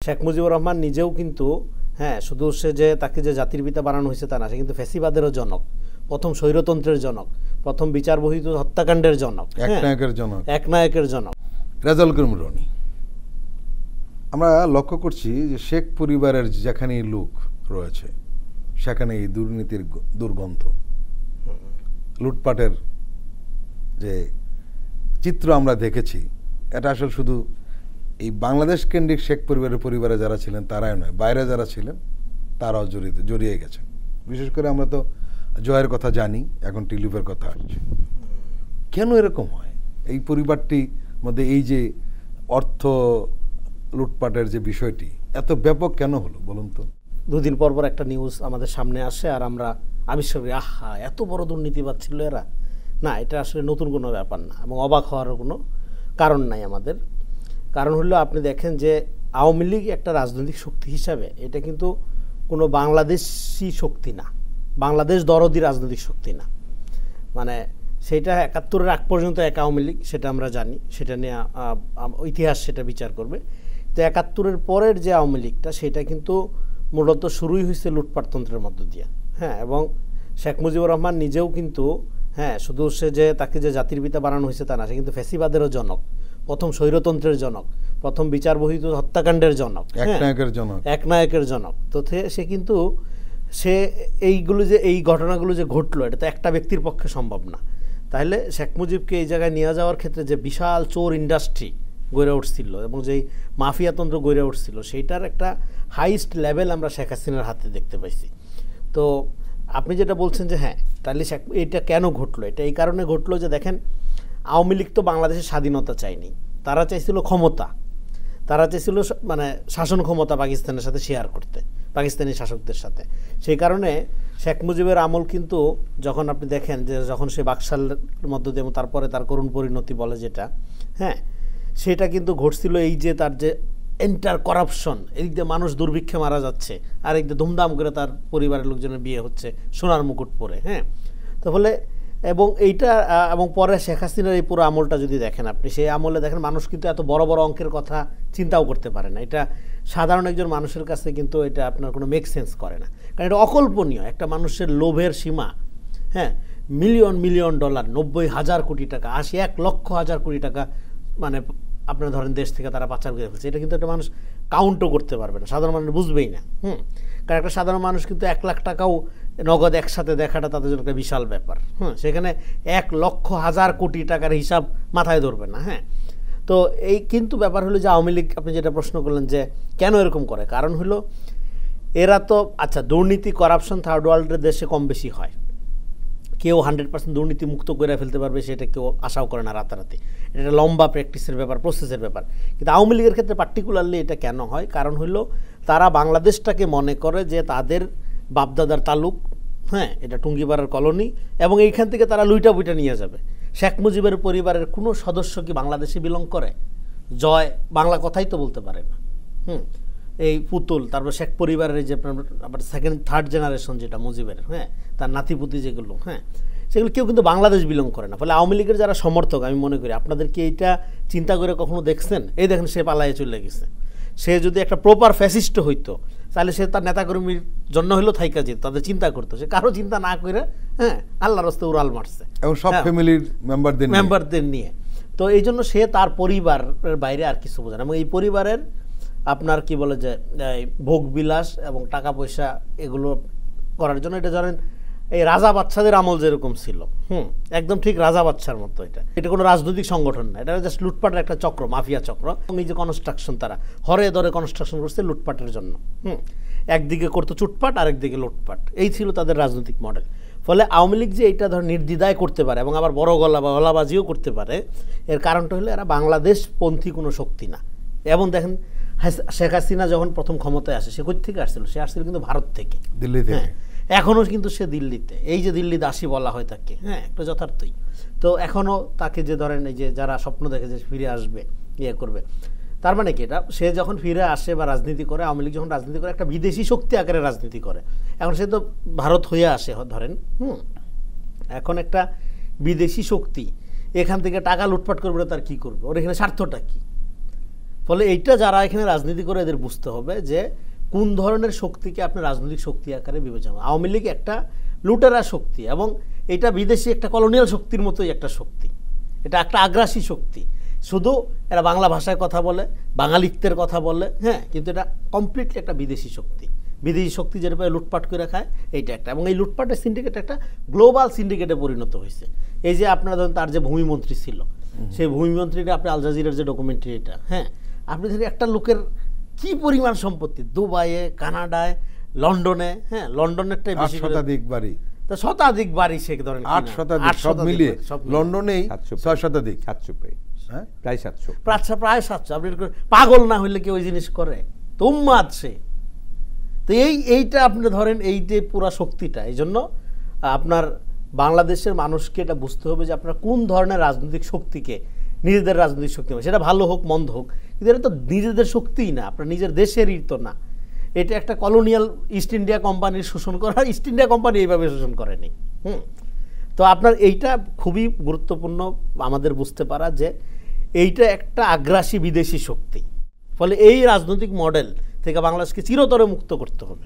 শেখ মুজিবুর রহমান নিজেও কিন্তু শুধু সে যে তাকে যে জাতির পিতা বানানো হয়েছে তা না, সে কিন্তু ফ্যাসিবাদেরও জনক, প্রথম স্বৈরতন্ত্রের জনক, প্রথম বিচার বহির্ভূত হত্যাকাণ্ডের জনক, একনায়কের জনক। রেজাউল করিম রনি, আমরা লক্ষ্য করছি যে শেখ পরিবারের যেখানে লোক রয়েছে সেখানে এই দুর্নীতির দুর্গন্ধ, লুটপাটের যে চিত্র আমরা দেখেছি, এটা আসলে শুধু এই বাংলাদেশ কেন্দ্রিক শেখ পরিবারে যারা ছিলেন তারাই নয়, বাইরে যারা ছিলেন তারাও জড়িয়ে গেছেন। বিশেষ করে আমরা তো জয়ের কথা জানি, এখন টিলুপের কথা আসছে। কেন এরকম হয়? এই পরিবারটির মধ্যে এই যে অর্থ লুটপাটের যে বিষয়টি এত ব্যাপক কেন হলো বলুন তো? দুদিন পর পর একটা নিউজ আমাদের সামনে আসে আর আমরা আবিষ্কার করি, আহা এত বড় দুর্নীতিবাদ ছিল এরা। না, এটা আসলে নতুন কোনো ব্যাপার না এবং অবাক হওয়ারও কোনো কারণ নাই আমাদের। কারণ হলো আপনি দেখেন যে আওয়ামী লীগ একটা রাজনৈতিক শক্তি হিসাবে এটা কিন্তু কোনো বাংলাদেশি শক্তি না, বাংলাদেশ দরদি রাজনৈতিক শক্তি না। মানে সেটা ৭১-এর আগ পর্যন্ত এক আওয়ামী লীগ, সেটা আমরা জানি, সেটা নিয়ে ইতিহাস সেটা বিচার করবে। তো ৭১-এর পরের যে আওয়ামী লীগটা সেটা কিন্তু মূলত শুরুই হয়েছে লুটপাটতন্ত্রের মধ্য দিয়ে। এবং শেখ মুজিবুর রহমান নিজেও কিন্তু শুধু সে যে তাকে যে জাতির পিতা বানানো হয়েছে তা না, সে কিন্তু ফ্যাসিবাদেরও জনক, প্রথম স্বৈরতন্ত্রের জনক, প্রথম বিচার বহির্ভূত হত্যাকাণ্ডের জনক, একনায়কের জনক। তো সে কিন্তু এইগুলো যে এই ঘটনাগুলো যে ঘটলো এটা তো একটা ব্যক্তির পক্ষে সম্ভব না। তাহলে শেখ মুজিবকে এই জায়গায় নিয়ে যাওয়ার ক্ষেত্রে যে বিশাল চোর ইন্ডাস্ট্রি গড়ে উঠছিল এবং যেই মাফিয়াতন্ত্র গড়ে উঠছিল সেইটার একটা হাইস্ট লেভেল আমরা শেখ হাসিনার হাতে দেখতে পাইছি। তো আপনি যেটা বলছেন যে তাহলে এটা কেন ঘটলো, এটা এই কারণে ঘটলো যে দেখেন আওয়ামী লীগ তো বাংলাদেশের স্বাধীনতা চায়নি, তারা চাইছিল ক্ষমতা, তারা চাইছিল মানে শাসন ক্ষমতা পাকিস্তানের সাথে শেয়ার করতে, পাকিস্তানি শাসকদের সাথে। সেই কারণে শেখ মুজিবের আমল কিন্তু যখন আপনি দেখেন যে যখন সে বাকশালের মধ্য দিয়ে তারপরে তার করুণ পরিণতি বলে যেটা, সেটা কিন্তু ঘটছিল এই যে তার যে এন্টার করাপশন, এদিক দিয়ে মানুষ দুর্ভিক্ষে মারা যাচ্ছে, আর একদিকে ধুমধাম করে তার পরিবারের লোকজনের বিয়ে হচ্ছে সোনার মুকুট পরে। তো বলে এবং এইটা এবং পরে শেখ হাসিনার এই পুরো আমলটা যদি দেখেন আপনি, সেই আমলে দেখেন মানুষ কিন্তু এত বড় বড় অঙ্কের কথা চিন্তাও করতে পারে না। এটা সাধারণ একজন মানুষের কাছে কিন্তু এটা আপনার কোনো মেক সেন্স করে না, কারণ এটা অকল্পনীয়। একটা মানুষের লোভের সীমা মিলিয়ন মিলিয়ন ডলার, ৯০,০০০ কোটি টাকা, ৮০,১,০০,০০০ কোটি টাকা মানে আপনার ধরেন দেশ থেকে তারা পাচার করে ফেলছে। এটা কিন্তু একটা মানুষ কাউন্টও করতে পারবে না, সাধারণ মানুষ বুঝবেই না। কারণ একটা সাধারণ মানুষ কিন্তু ১,০০,০০০ টাকাও নগদ একসাথে দেখাটা তাদের জন্য একটা বিশাল ব্যাপার। সেখানে ১,০০,০০০ কোটি টাকার হিসাব মাথায় ধরবে না। তো এই কিন্তু ব্যাপার হলো যে আওয়ামী লীগ, আপনি যেটা প্রশ্ন করলেন যে কেন এরকম করে, কারণ হলো এরা তো আচ্ছা দুর্নীতি করাপশন থার্ড ওয়ার্ল্ডের দেশে কম বেশি হয়, কেউ 100% দুর্নীতি মুক্ত করে ফেলতে পারবে সেটা কেউ আশাও করে না রাতারাতি। এটা লম্বা প্র্যাকটিসের ব্যাপার, প্রসেসের ব্যাপার। কিন্তু আওয়ামী লীগের ক্ষেত্রে পার্টিকুলারলি এটা কেন হয়, কারণ হলো তারা বাংলাদেশটাকে মনে করে যে তাদের বাপদাদার তালুক, এটা টুঙ্গিপাড়ার কলোনি, এবং এইখান থেকে তারা লুইটা বুইটা নিয়ে যাবে। শেখ মুজিবের পরিবারের কোনো সদস্য কি বাংলাদেশে বিলং করে? জয় বাংলা কথাই তো বলতে পারে না। এই পুতুল, তারপর শেখ পরিবারের যে আবার সেকেন্ড থার্ড জেনারেশন যেটা মুজিবের, তার নাতিপুতি যেগুলো, সেগুলো কেউ কিন্তু বাংলাদেশ বিলং করে না। ফলে আওয়ামী লীগের যারা সমর্থক, আমি মনে করি আপনাদের কি এইটা চিন্তা করে কখনো দেখছেন? এই দেখেন সে পালায়ে চলে গেছে। সে যদি একটা প্রপার ফ্যাসিস্ট হইতো তাহলে সে তার নেতাকর্মীর জন্য হলেও থাইকা যেত, তাদের চিন্তা করতো। সে কারো চিন্তা না করে আল্লাহর রাস্তে উড়াল মারছে এবং সব ফ্যামিলির মেম্বারদের নিয়ে। তো এই জন্য সে তার পরিবারের বাইরে আর কিছু বোঝে না। এবং এই পরিবারের আপনার কি বলে যে ভোগ বিলাস এবং টাকা পয়সা এগুলো করার জন্য, এটা ধরেন এই রাজা বাচ্চাদের আমল যেরকম ছিল, একদম ঠিক রাজা বাচ্চার মতো। এটা কোনো রাজনৈতিক সংগঠন না, এটা জাস্ট লুটপাটের একটা চক্র, মাফিয়া চক্র। এবং এই যে কনস্ট্রাকশন, তারা হরে ধরে কনস্ট্রাকশন করছে লুটপাটের জন্য। একদিকে করতো চুটপাট, আরেকদিকে লুটপাট, এই ছিল তাদের রাজনৈতিক মডেল। ফলে আওয়ামী লীগ যে এটা ধর নির্দ্বিধায় করতে পারে এবং আবার বড় গলাবাজিও করতে পারে, এর কারণটা হলো এরা বাংলাদেশপন্থী কোনো শক্তি না। এবং দেখেন শেখ হাসিনা যখন প্রথম ক্ষমতায় আসে, সে কোথা থেকে আসছিল? সে আসছিল কিন্তু ভারত থেকে, দিল্লি থেকে। এখনও কিন্তু সে দিল্লিতে, এই যে দিল্লি দাসী বলা হয় তাকে, একটা যথার্থই। তো এখনও তাকে যে ধরেন এই যে যারা স্বপ্ন দেখে যে ফিরে আসবে, ইয়ে করবে, তার মানে কি এটা সে যখন ফিরে আসে বা রাজনীতি করে, আওয়ামী লীগ যখন রাজনীতি করে, একটা বিদেশি শক্তি আকারে রাজনীতি করে। এখন সে তো ভারত হয়ে আসে ধরেন, এখন একটা বিদেশি শক্তি এখান থেকে টাকা লুটপাট করবে, তার কি করবে? ওর এখানে স্বার্থটা কি? ফলে এইটা যারা এখানে রাজনীতি করে এদের বুঝতে হবে যে কোন ধরনের শক্তিকে আপনি রাজনৈতিক শক্তি আকারে বিবেচনা করেন। আওয়ামী লীগ একটা লুটেরা শক্তি এবং এটা বিদেশি একটা কলোনিয়াল শক্তির মতোই একটা শক্তি, এটা একটা আগ্রাসী শক্তি। শুধু এরা বাংলা ভাষায় কথা বলে, বাঙালিত্বের কথা বলে, হ্যাঁ, কিন্তু এটা কমপ্লিটলি একটা বিদেশি শক্তি। বিদেশি শক্তি যেটা লুটপাট করে খায় এইটা একটা, এবং এই লুটপাটের সিন্ডিকেট একটা গ্লোবাল সিন্ডিকেটে পরিণত হয়েছে। এই যে আপনারা ধরেন তার যে ভূমিমন্ত্রী ছিল, সেই ভূমিমন্ত্রীটা আপনি আল জাজিরার যে ডকুমেন্টারিটা, হ্যাঁ, আপনি ধরেন একটা লোকের কি পরিমাণ সম্পত্তি, দুবাইয়ে, কানাডায়, লন্ডনে, হ্যাঁ, লন্ডনেরটাই বেশি, শতাধিক বাড়ি, তো শতাধিক বাড়ি, সে ধরেন 8 শতাধিক সব মিলিয়ে লন্ডনেই 6 শতাধিক, 700 প্রায় 700, প্রায় 700। আপনি পাগল না হইলে কি ওই জিনিস করে? তো উম্মাদ সে। তো এইটা আপনি ধরেন এই যে পুরা শক্তিটা, এই জন্য আপনার বাংলাদেশের মানুষকে এটা বুঝতে হবে যে আপনার কোন ধরনের রাজনৈতিক শক্তিকে নিজেদের রাজনৈতিক শক্তি হবে, সেটা ভালো হোক মন্দ হোক, কিন্তু এটা তো নিজেদের শক্তিই না, আপনার নিজের দেশেরই তো না। এটা একটা কলোনিয়াল ইস্ট ইন্ডিয়া কোম্পানির শোষণ করা, ইস্ট ইন্ডিয়া কোম্পানি এইভাবে শোষণ করেনি। তো আপনার এইটা খুবই গুরুত্বপূর্ণ আমাদের বুঝতে পারা যে এইটা একটা আগ্রাসী বিদেশি শক্তি। ফলে এই রাজনৈতিক মডেল থেকে বাংলাদেশকে চিরতরে মুক্ত করতে হবে।